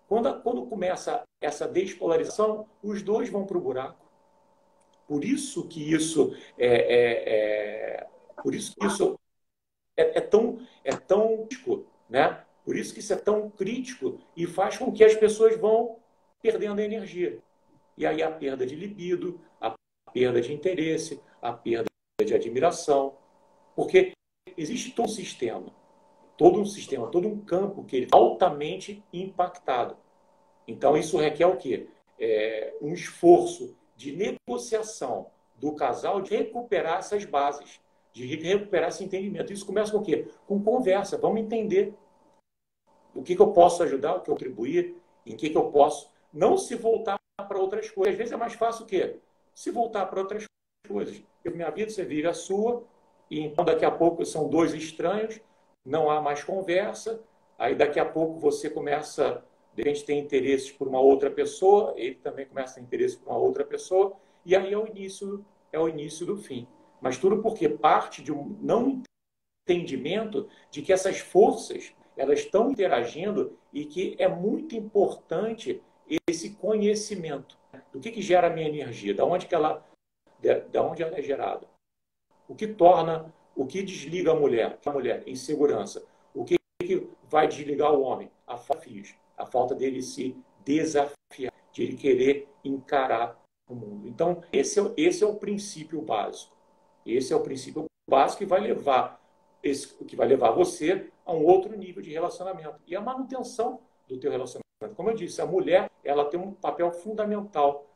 Quando começa essa despolarização, os dois vão para o buraco. Por isso que isso por isso que isso é tão crítico, né? Por isso que isso é tão crítico e faz com que as pessoas vão perdendo a energia. E aí a perda de libido, a perda de interesse, a perda de admiração, porque existe todo um sistema, todo um campo que ele é altamente impactado. Então isso requer o quê? Um esforço de negociação do casal de recuperar essas bases, de recuperar esse entendimento. Isso começa com o quê? Com conversa. Vamos entender o que eu posso ajudar, o que eu contribuir, em que eu posso não se voltar para outras coisas. Às vezes é mais fácil o quê? Se voltar para outras coisas. Eu, minha vida, você vive a sua, e então daqui a pouco são dois estranhos, não há mais conversa, aí daqui a pouco você começa, de repente, ter interesses por uma outra pessoa, ele também começa a ter interesse por uma outra pessoa, e aí é o início do fim. Mas tudo porque parte de um não entendimento de que essas forças elas estão interagindo e que é muito importante esse conhecimento do que gera a minha energia, da onde ela é gerada, o que torna, o que desliga a mulher em segurança, o que vai desligar o homem, a falta dele se desafiar, de ele querer encarar o mundo. Então, esse é o princípio básico. Esse é o princípio básico que vai levar você a um outro nível de relacionamento. E a manutenção do teu relacionamento. Como eu disse, a mulher ela tem um papel fundamental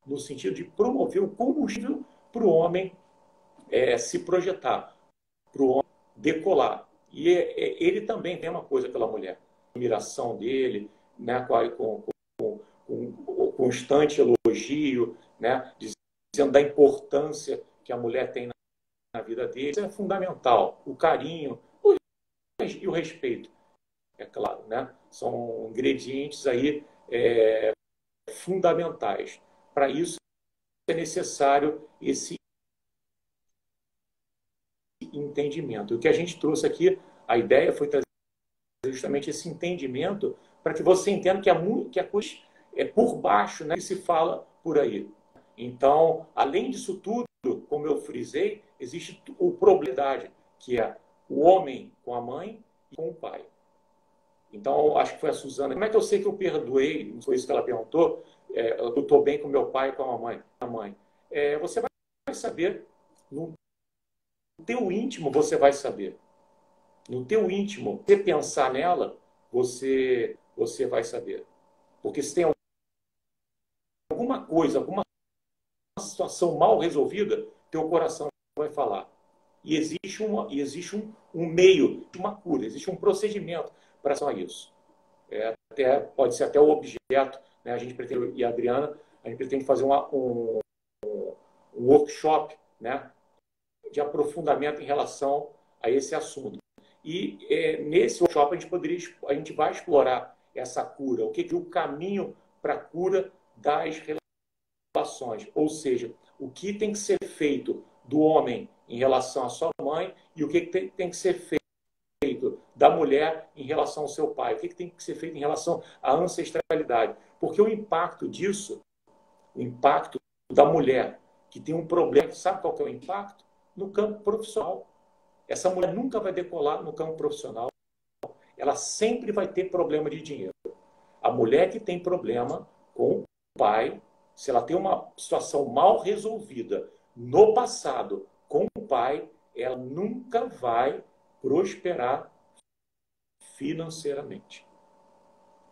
no sentido de promover o combustível para o homem se projetar, para o homem decolar. E ele também tem uma coisa pela mulher. A admiração dele, né, com o constante elogio, né, dizendo da importância que a mulher tem na vida dele. Isso é fundamental. O carinho e o respeito, é claro, né? São ingredientes aí fundamentais. Para isso é necessário esse entendimento. O que a gente trouxe aqui, a ideia foi trazer justamente esse entendimento para que você entenda que a coisa é por baixo, né, que se fala por aí. Então, além disso tudo, como eu frisei, existe o problema, que é o homem com a mãe e com o pai. Então, acho que foi a Suzana. Como é que eu sei que eu perdoei? Não foi isso que ela perguntou. Eu estou bem com meu pai e com a mãe. Você vai saber, no teu íntimo você vai saber. No teu íntimo, você pensar nela, você vai saber. Porque se tem alguma coisa, alguma situação mal resolvida, teu coração vai falar. E existe um meio, uma cura, existe um procedimento para isso. Pode ser até o objeto, né? A gente pretende, e a Adriana, a gente pretende fazer um workshop, né, de aprofundamento em relação a esse assunto. E nesse workshop a gente vai explorar essa cura, o caminho para a cura das relações, ou seja, o que tem que ser feito do homem em relação à sua mãe e o que tem que ser feito da mulher em relação ao seu pai, o que tem que ser feito em relação à ancestralidade. Porque o impacto disso, o impacto da mulher que tem um problema, sabe qual que é o impacto? No campo profissional. Essa mulher nunca vai decolar no campo profissional, ela sempre vai ter problema de dinheiro. A mulher que tem problema com o pai, se ela tem uma situação mal resolvida no passado com o pai, ela nunca vai prosperar financeiramente.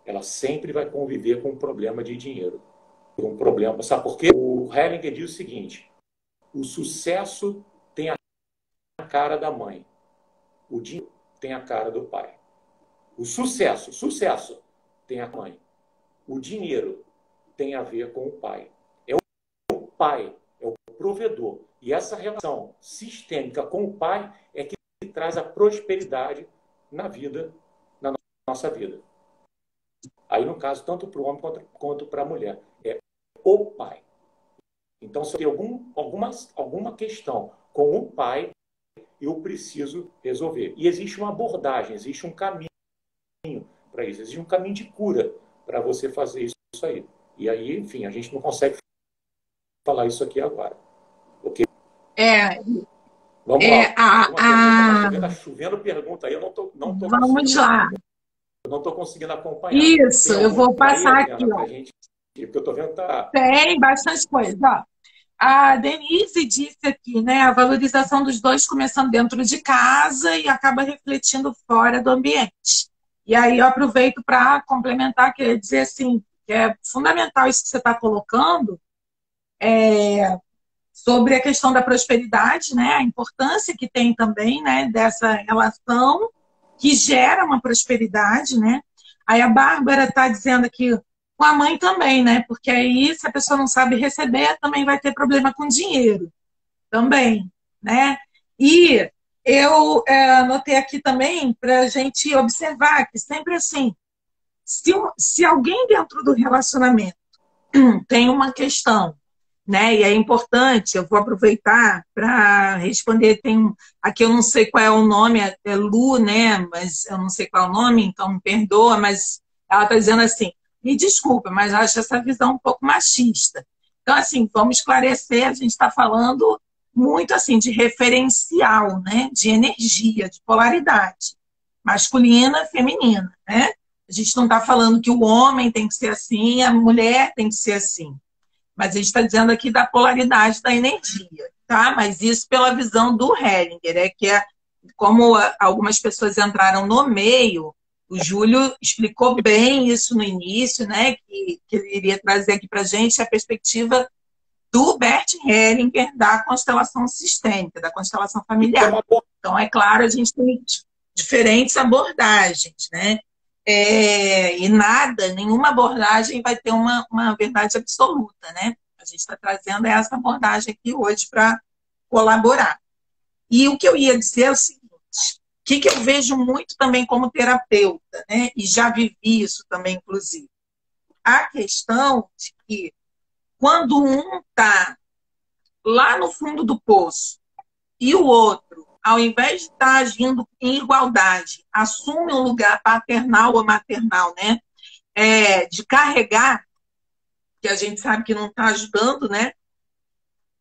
Ela sempre vai conviver com um problema de dinheiro. Um problema. Sabe por quê? O Hellinger diz o seguinte: o sucesso tem a cara da mãe, o dinheiro tem a cara do pai. O sucesso tem a mãe. O dinheiro tem a ver com o pai. É o pai, é o provedor. E essa relação sistêmica com o pai é que traz a prosperidade na nossa vida. Aí, no caso, tanto para o homem quanto para a mulher. É o pai. Então, se eu tenho alguma questão com o pai, eu preciso resolver. E existe uma abordagem, existe um caminho para isso. Existe um caminho de cura para você fazer isso aí. E aí, enfim, a gente não consegue falar isso aqui agora. Ok? Vamos lá. Está chovendo pergunta aí, eu vamos lá. Eu não estou conseguindo acompanhar. Isso, eu vou passar aí, aqui. Ó. Gente, porque eu estou vendo que tá... Tem bastante coisa. Ó. A Denise disse aqui, né, a valorização dos dois começando dentro de casa e acaba refletindo fora do ambiente. E aí eu aproveito para complementar, queria dizer assim, que é fundamental isso que você está colocando, sobre a questão da prosperidade, né? A importância que tem também, né, dessa relação que gera uma prosperidade, né? Aí a Bárbara está dizendo aqui com a mãe também, né? Porque aí, se a pessoa não sabe receber, também vai ter problema com dinheiro também, né? E eu anotei aqui também para a gente observar que sempre assim, se alguém dentro do relacionamento tem uma questão, né? E é importante, eu vou aproveitar para responder. Aqui eu não sei qual é o nome, é Lu, né? Mas eu não sei qual é o nome, então me perdoa, mas ela está dizendo assim: me desculpa, mas acho essa visão um pouco machista. Então, assim, vamos esclarecer, a gente está falando muito assim de referencial, né? De energia, de polaridade, masculina e feminina, né? A gente não está falando que o homem tem que ser assim, a mulher tem que ser assim. Mas a gente está dizendo aqui da polaridade da energia, tá? Mas isso pela visão do Hellinger, que é como algumas pessoas entraram no meio, o Júlio explicou bem isso no início, né? Que ele iria trazer aqui para a gente a perspectiva do Bert Hellinger da constelação sistêmica, da constelação familiar. Então, é claro, a gente tem diferentes abordagens, né? E nenhuma abordagem vai ter uma verdade absoluta, né? A gente está trazendo essa abordagem aqui hoje para colaborar. E o que eu ia dizer é o seguinte: o que eu vejo muito também como terapeuta, né? E já vivi isso também, inclusive. A questão de que quando um está lá no fundo do poço e o outro, ao invés de estar agindo em igualdade, assume um lugar paternal ou maternal, né? De carregar, que a gente sabe que não está ajudando, né?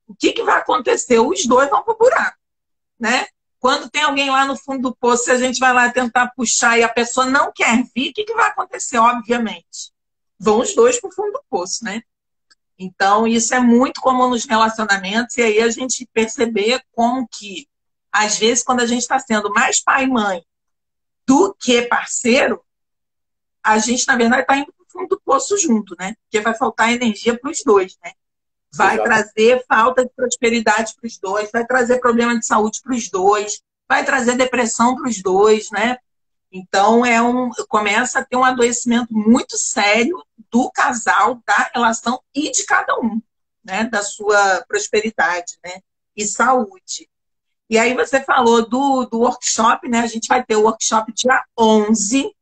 O que vai acontecer? Os dois vão para o buraco, né? Quando tem alguém lá no fundo do poço, se a gente vai lá tentar puxar e a pessoa não quer vir, o que vai acontecer? Obviamente, vão os dois para o fundo do poço, né? Então, isso é muito comum nos relacionamentos, e aí a gente perceber como que, às vezes, quando a gente está sendo mais pai e mãe do que parceiro, a gente, na verdade, está indo para o fundo do poço junto, né? Porque vai faltar energia para os dois, né? Vai trazer falta de prosperidade para os dois, vai trazer problema de saúde para os dois, vai trazer depressão para os dois, né? Então, começa a ter um adoecimento muito sério do casal, da relação e de cada um, né? Da sua prosperidade, né? E saúde. E aí você falou do workshop, né? A gente vai ter o workshop dia 11,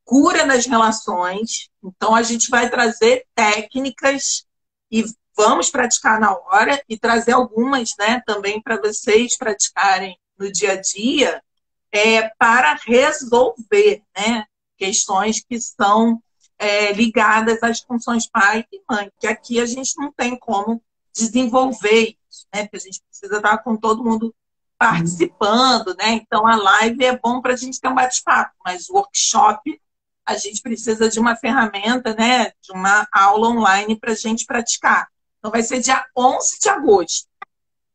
cura nas relações. Então, a gente vai trazer técnicas e vamos praticar na hora e trazer algumas, né? Também para vocês praticarem no dia a dia, para resolver, né, questões que são ligadas às funções pai e mãe, que aqui a gente não tem como desenvolver isso, né, porque a gente precisa estar com todo mundo participando, né, então a live é bom para a gente ter um bate-papo, mas o workshop a gente precisa de uma ferramenta, né, de uma aula online para a gente praticar. Então vai ser dia 11 de agosto.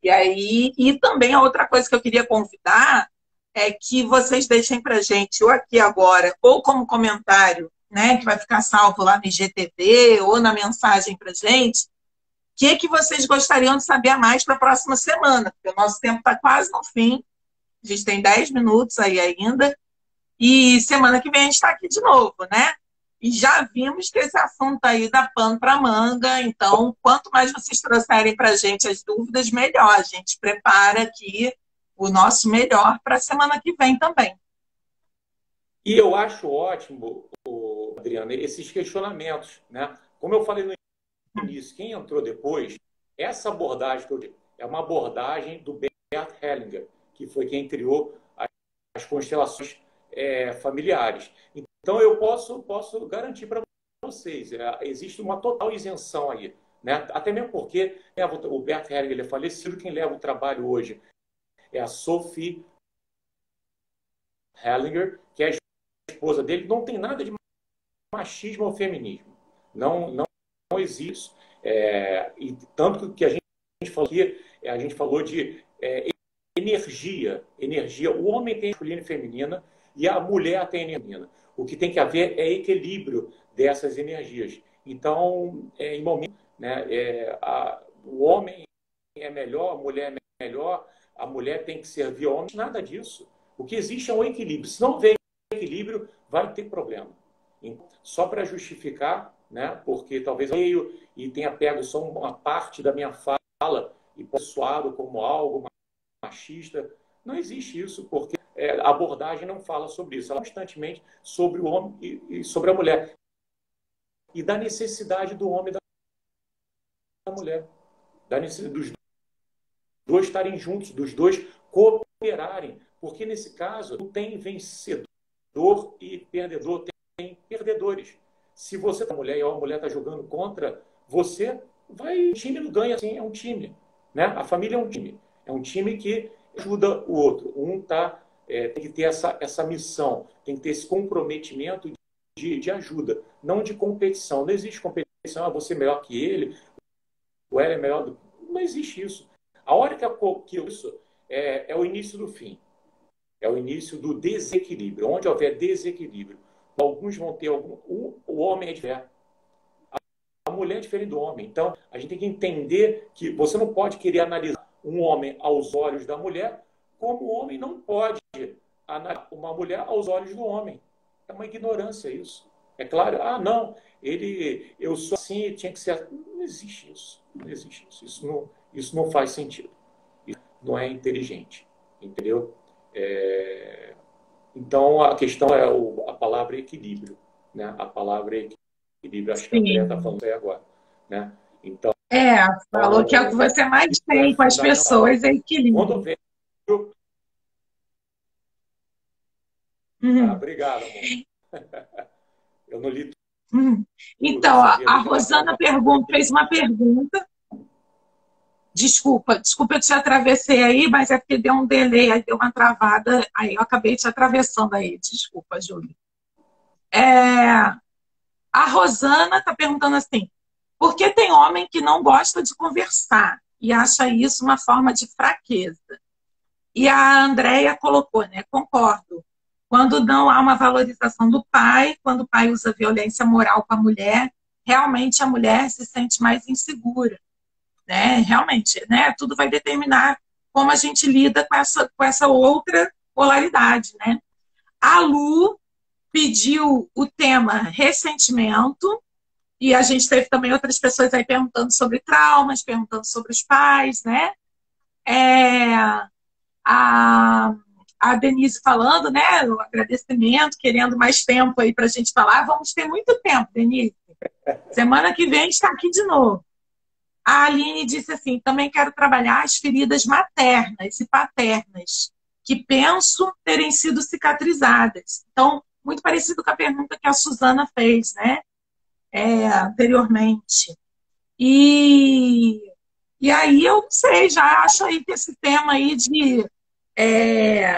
E aí, e também a outra coisa que eu queria convidar é que vocês deixem para a gente, ou aqui agora, ou como comentário, né, que vai ficar salvo lá no IGTV, ou na mensagem para a gente, o que vocês gostariam de saber a mais para a próxima semana, porque o nosso tempo está quase no fim, a gente tem 10 minutos aí ainda, e semana que vem a gente está aqui de novo, né? E já vimos que esse assunto aí dá pano para manga, então quanto mais vocês trouxerem para a gente as dúvidas, melhor. A gente prepara aqui o nosso melhor para a semana que vem também. E eu acho ótimo, Adriana, esses questionamentos, né? Como eu falei no início, quem entrou depois, essa abordagem é uma abordagem do Bert Hellinger, que foi quem criou as constelações familiares. Então, eu posso garantir para vocês, existe uma total isenção aí, né? Até mesmo porque o Bert Hellinger ele é falecido, quem leva o trabalho hoje é a Sophie Hellinger, que é a esposa dele. Não tem nada de machismo ou feminismo. Não existe isso. E tanto que a gente falou aqui, a gente falou de energia. O homem tem masculina e feminina e a mulher tem energia feminina. O que tem que haver é equilíbrio dessas energias. Então, em momento, né, o homem é melhor, a mulher é melhor, a mulher tem que servir ao homem, nada disso. O que existe é um equilíbrio. Se não houver equilíbrio, vai ter problema. Então, só para justificar, né, porque talvez eu e tenha pego só uma parte da minha fala e soado como algo machista, não existe isso, porque a abordagem não fala sobre isso, ela constantemente sobre o homem e sobre a mulher. E da necessidade do homem e da mulher. Da necessidade dos dois estarem juntos, dos dois cooperarem. Porque nesse caso não tem vencedor e perdedor, tem perdedores. Se você é mulher e a mulher está jogando contra você, o time não ganha assim, é um time. Né? A família é um time. É um time que ajuda o outro. Tem que ter essa missão, tem que ter esse comprometimento de ajuda, não de competição. Não existe competição, você é melhor que ele, ou ela é melhor do... Não existe isso. A hora que isso é o início do fim. É o início do desequilíbrio. Onde houver desequilíbrio, alguns vão ter o homem é diferente. A mulher é diferente do homem. Então, a gente tem que entender que você não pode querer analisar um homem aos olhos da mulher, como o homem não pode analisar uma mulher aos olhos do homem. É uma ignorância isso. É claro, não, eu sou assim, tinha que ser. Não existe isso. Não existe isso. Isso não faz sentido. Isso não é inteligente. Entendeu? Então, a questão é a palavra equilíbrio. Né? A palavra equilíbrio. Acho que a Andrea está falando aí agora. Né? Então, falou que é o que você mais tem com as pessoas, é equilíbrio. Quando vem... obrigado, amor. Eu não li tudo. Então, a Rosana fez uma pergunta. Desculpa, eu te atravessei aí, mas é porque deu um delay, aí deu uma travada, aí eu acabei te atravessando aí. Desculpa, Júlia. A Rosana está perguntando assim, por que tem homem que não gosta de conversar e acha isso uma forma de fraqueza? E a Andrea colocou, né? Concordo. Quando não há uma valorização do pai, quando o pai usa violência moral com a mulher, realmente a mulher se sente mais insegura. Né? Realmente, né? Tudo vai determinar como a gente lida com essa outra polaridade. Né? A Lu pediu o tema ressentimento, e a gente teve também outras pessoas aí perguntando sobre traumas, perguntando sobre os pais, né? A Denise falando, né? O agradecimento, querendo mais tempo aí para a gente falar. Vamos ter muito tempo, Denise. Semana que vem está aqui de novo. A Aline disse assim, também quero trabalhar as feridas maternas e paternas, que penso terem sido cicatrizadas. Então, muito parecido com a pergunta que a Suzana fez, né? Anteriormente. E aí eu não sei, já acho aí que esse tema aí de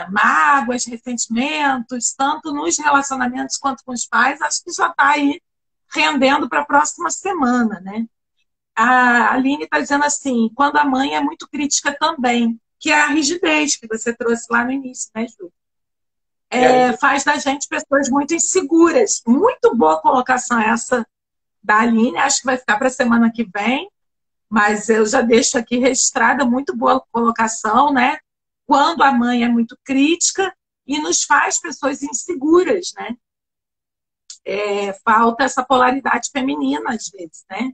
mágoas, ressentimentos, tanto nos relacionamentos quanto com os pais, acho que já está aí rendendo para a próxima semana, né? A Aline está dizendo assim, quando a mãe é muito crítica também, que é a rigidez que você trouxe lá no início, né, Ju? Faz da gente pessoas muito inseguras. Muito boa colocação essa da Aline, acho que vai ficar para a semana que vem, mas eu já deixo aqui registrada, muito boa colocação, né? Quando a mãe é muito crítica e nos faz pessoas inseguras, né? Falta essa polaridade feminina, às vezes, né?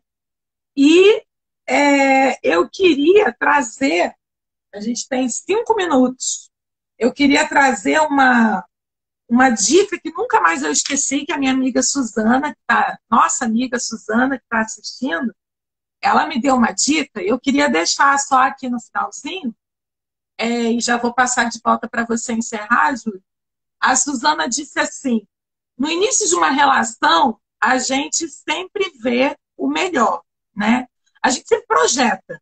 E eu queria trazer, a gente tem 5 minutos, eu queria trazer uma dica que nunca mais eu esqueci, que a minha amiga Suzana, nossa amiga Suzana, que está assistindo, ela me deu uma dica, eu queria deixar só aqui no finalzinho, e já vou passar de volta para você encerrar, Júlia. A Suzana disse assim, no início de uma relação, a gente sempre vê o melhor, né? A gente sempre projeta.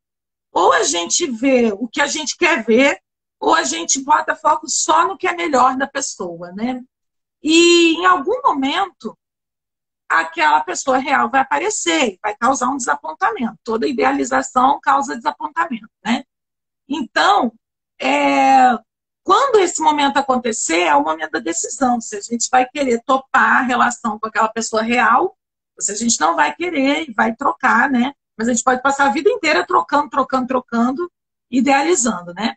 Ou a gente vê o que a gente quer ver, ou a gente bota foco só no que é melhor da pessoa, né? E em algum momento, aquela pessoa real vai aparecer, vai causar um desapontamento. Toda idealização causa desapontamento, né? Então, quando esse momento acontecer, é o momento da decisão. Se a gente vai querer topar a relação com aquela pessoa real, ou se a gente não vai querer e vai trocar, né? mas a gente pode passar a vida inteira trocando, trocando, trocando, idealizando, né?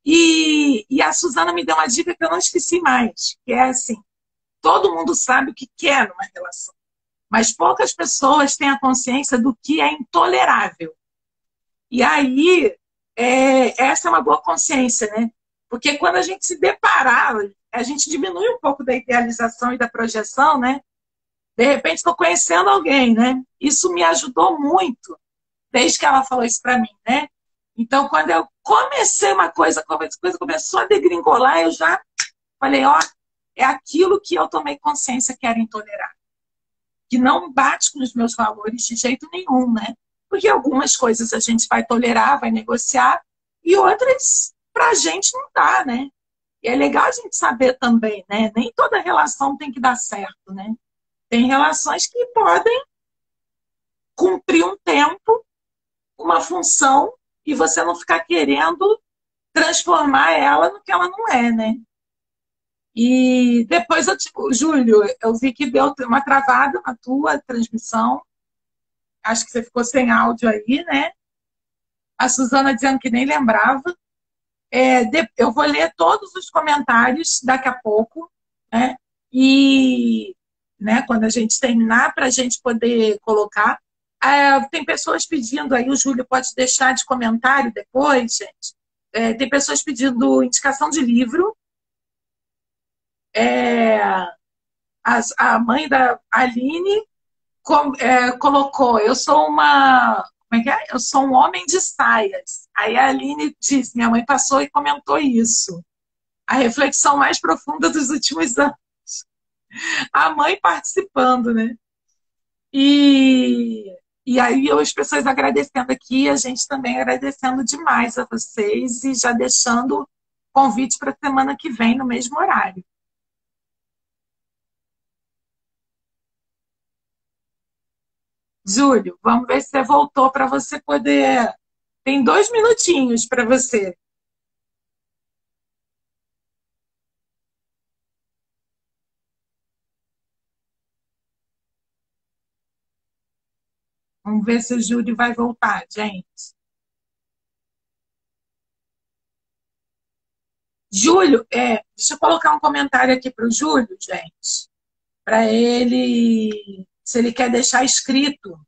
E a Suzana me deu uma dica que eu não esqueci mais, que é assim, todo mundo sabe o que quer numa relação, mas poucas pessoas têm a consciência do que é intolerável. E aí, essa é uma boa consciência, né? Porque quando a gente se deparar, a gente diminui um pouco da idealização e da projeção, né? De repente, estou conhecendo alguém, né? Isso me ajudou muito, desde que ela falou isso para mim, né? Então, quando eu comecei uma coisa, a coisa começou a degringolar, eu já falei, ó, é aquilo que eu tomei consciência que era intolerável, que não bate com os meus valores de jeito nenhum, né? Porque algumas coisas a gente vai tolerar, vai negociar, e outras pra gente não dá, né? E é legal a gente saber também, né? Nem toda relação tem que dar certo, né? Tem relações que podem cumprir um tempo, uma função, e você não ficar querendo transformar ela no que ela não é, né? E depois Júlio, eu vi que deu uma travada na tua transmissão. Acho que você ficou sem áudio aí, né? A Suzana dizendo que nem lembrava. Eu vou ler todos os comentários daqui a pouco, né? E né, quando a gente terminar, para a gente poder colocar. Tem pessoas pedindo aí, o Júlio pode deixar de comentário depois, gente. Tem pessoas pedindo indicação de livro. A mãe da Aline colocou, eu sou uma. Como é que é? Eu sou um homem de saias. Aí a Aline disse, minha mãe passou e comentou isso. A reflexão mais profunda dos últimos anos. A mãe participando, né? E aí as pessoas agradecendo aqui, a gente também agradecendo demais a vocês e já deixando convite para a semana que vem, no mesmo horário. Júlio, vamos ver se você voltou para você poder. Tem 2 minutinhos para você. Vamos ver se o Júlio vai voltar, gente. Júlio, deixa eu colocar um comentário aqui para o Júlio, gente, para ele, se ele quer deixar escrito.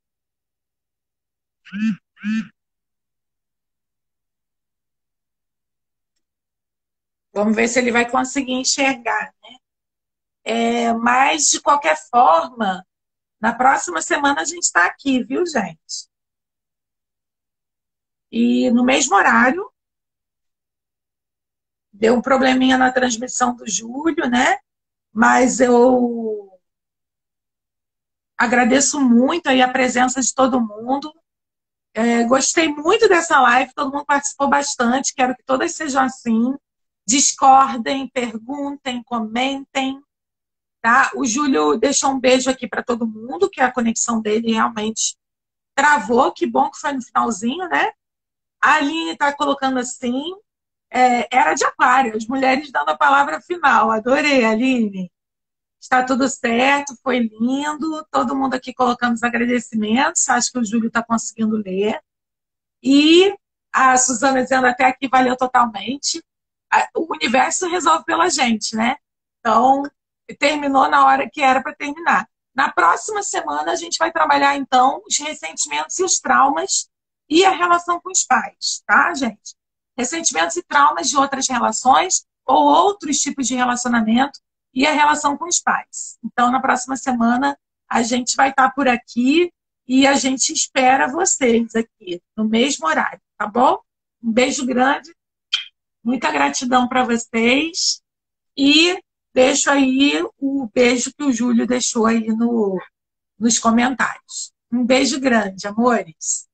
Vamos ver se ele vai conseguir enxergar, né? Mas, de qualquer forma, na próxima semana a gente está aqui, viu, gente? E no mesmo horário, deu um probleminha na transmissão do Júlio, né? Mas eu agradeço muito aí a presença de todo mundo. Gostei muito dessa live, todo mundo participou bastante. Quero que todas sejam assim. Discordem, perguntem, comentem. Tá? O Júlio deixou um beijo aqui para todo mundo, que a conexão dele realmente travou. Que bom que foi no finalzinho, né? A Aline está colocando assim. Era de Aquário, as mulheres dando a palavra final. Adorei, Aline. Está tudo certo, foi lindo. Todo mundo aqui colocando os agradecimentos. Acho que o Júlio está conseguindo ler. E a Suzana dizendo até aqui valeu totalmente. O universo resolve pela gente, né? Então, terminou na hora que era para terminar. Na próxima semana, a gente vai trabalhar, então, os ressentimentos e os traumas e a relação com os pais, tá, gente? Ressentimentos e traumas de outras relações ou outros tipos de relacionamento e a relação com os pais. Então, na próxima semana, a gente vai estar por aqui e a gente espera vocês aqui, no mesmo horário, tá bom? Um beijo grande, muita gratidão para vocês e deixo aí o beijo que o Júlio deixou aí nos comentários. Um beijo grande, amores.